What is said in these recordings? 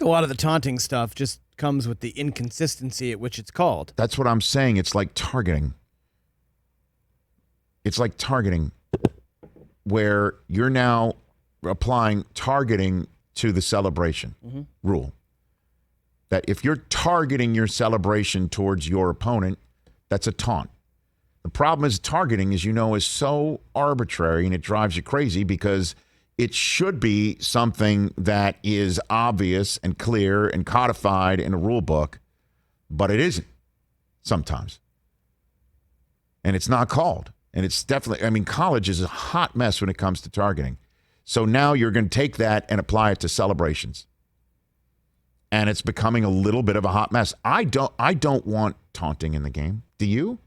think a lot of the taunting stuff just comes with the inconsistency at which it's called. That's what I'm saying. It's like targeting. It's like targeting, where you're now applying targeting to the celebration rule. That if you're targeting your celebration towards your opponent, that's a taunt. The problem is targeting, as you know, is so arbitrary and it drives you crazy because it should be something that is obvious and clear and codified in a rule book, but it isn't sometimes. And it's not called. And it's definitely, I mean, college is a hot mess when it comes to targeting. So now you're going to take that and apply it to celebrations. And it's becoming a little bit of a hot mess. I don't want taunting in the game. Do you?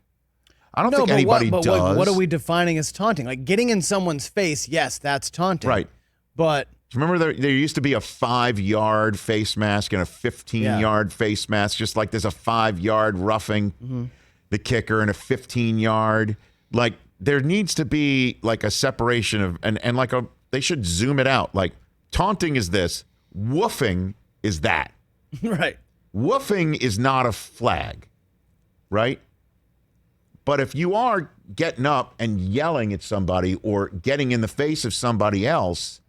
I don't think anybody does. What are we defining as taunting? Like getting in someone's face, yes, that's taunting. Right. But remember there used to be a 5-yard face mask and a 15-yard face mask, just like there's a 5-yard roughing the kicker and a 15-yard. Like there needs to be like a separation of and like they should zoom it out. Like taunting is this, woofing is that. Right. Woofing is not a flag, right? But if you are getting up and yelling at somebody or getting in the face of somebody else,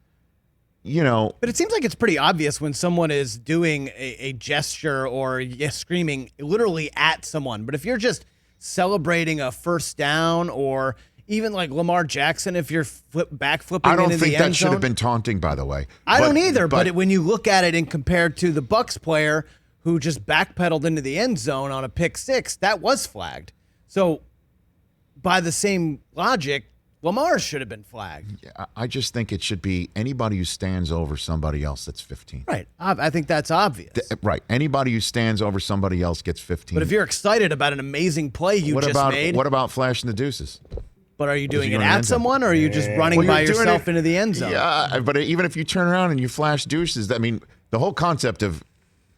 you know. But it seems like it's pretty obvious when someone is doing a gesture or screaming literally at someone. But if you're just celebrating a first down or even like Lamar Jackson, if you're backflipping I don't into think the end that should have been taunting, by the way. I don't either. But when you look at it and compared to the Bucs player who just backpedaled into the end zone on a pick six, that was flagged. So by the same logic, Lamar should have been flagged. Yeah, I just think it should be anybody who stands over somebody else that's 15. Right. I think that's obvious. Right. Anybody who stands over somebody else gets 15. But if you're excited about an amazing play you made. What about flashing the deuces? But are you doing it at someone or are you just running by yourself into the end zone? Yeah, but even if you turn around and you flash deuces, I mean, the whole concept of,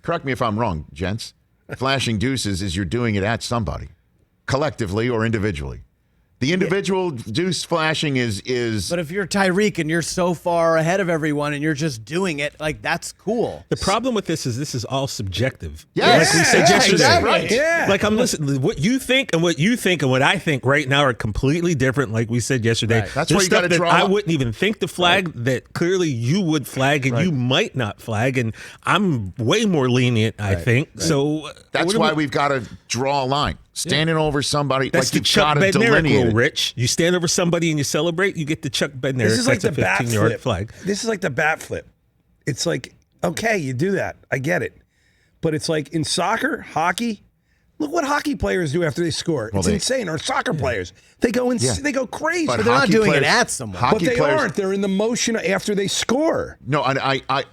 correct me if I'm wrong, gents, flashing deuces is you're doing it at somebody, collectively or individually. The individual deuce flashing is. But if you're Tyreek and you're so far ahead of everyone and you're just doing it, like that's cool. The problem with this is all subjective. Yeah, like we said yesterday. Exactly. Right. Yeah. Like I'm listening. What you think and what I think right now are completely different. Like we said yesterday. Right. That's why you got to draw. I wouldn't even think to flag that clearly you would flag and you might not flag, and I'm way more lenient. I think so. That's why we've got to draw a line. Standing over somebody, that's like the Chuck Bednarik rule, Rich. You stand over somebody and you celebrate, you get the Chuck Bednarik. This is like the bat 15-yard flip. flag. This is like the bat flip. It's like, okay, you do that. I get it. But it's like in soccer, hockey, look what hockey players do after they score. It's insane. Or soccer players. They go they go crazy. But they're not doing it at someone. But they aren't. They're in the motion after they score. No,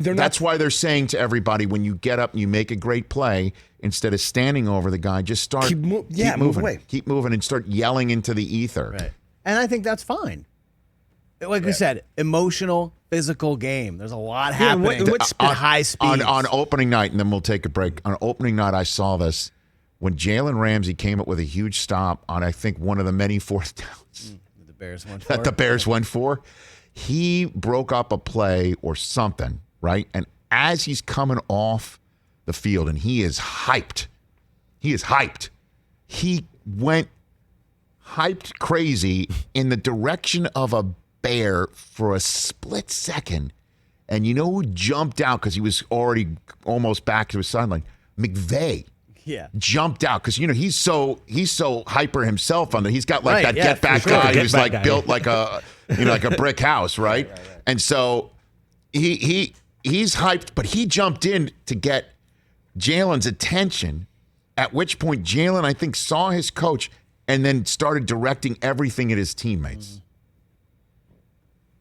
that's why they're saying to everybody, when you get up and you make a great play, instead of standing over the guy, just start keep moving. Move away. Keep moving and start yelling into the ether. Right. And I think that's fine. Like we said, emotional, physical game. There's a lot happening at high speeds. On opening night, and then we'll take a break. On opening night, I saw this when Jalen Ramsey came up with a huge stop on, I think, one of the many fourth downs the Bears went for. that the Bears went for. He broke up a play or something, right? And as he's coming off the field, and he is hyped. He went hyped crazy in the direction of a bear for a split second. And you know who jumped out because he was already almost back to his sideline? McVay. Yeah. Jumped out because, you know, he's so hyper himself on there. He's got like that get back guy who's like built like a like a brick house, right? And so he's hyped, but he jumped in to get Jalen's attention, at which point Jalen, I think, saw his coach and then started directing everything at his teammates.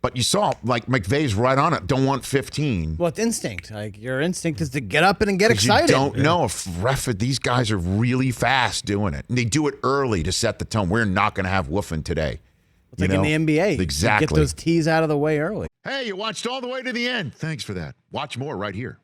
But you saw, like, McVay's right on it. Don't want 15. Well, it's instinct. Like, your instinct is to get up and get excited. You don't know if these guys are really fast doing it. And they do it early to set the tone. We're not going to have woofing today. It's like in the NBA. Exactly. You get those tees out of the way early. Hey, you watched all the way to the end. Thanks for that. Watch more right here.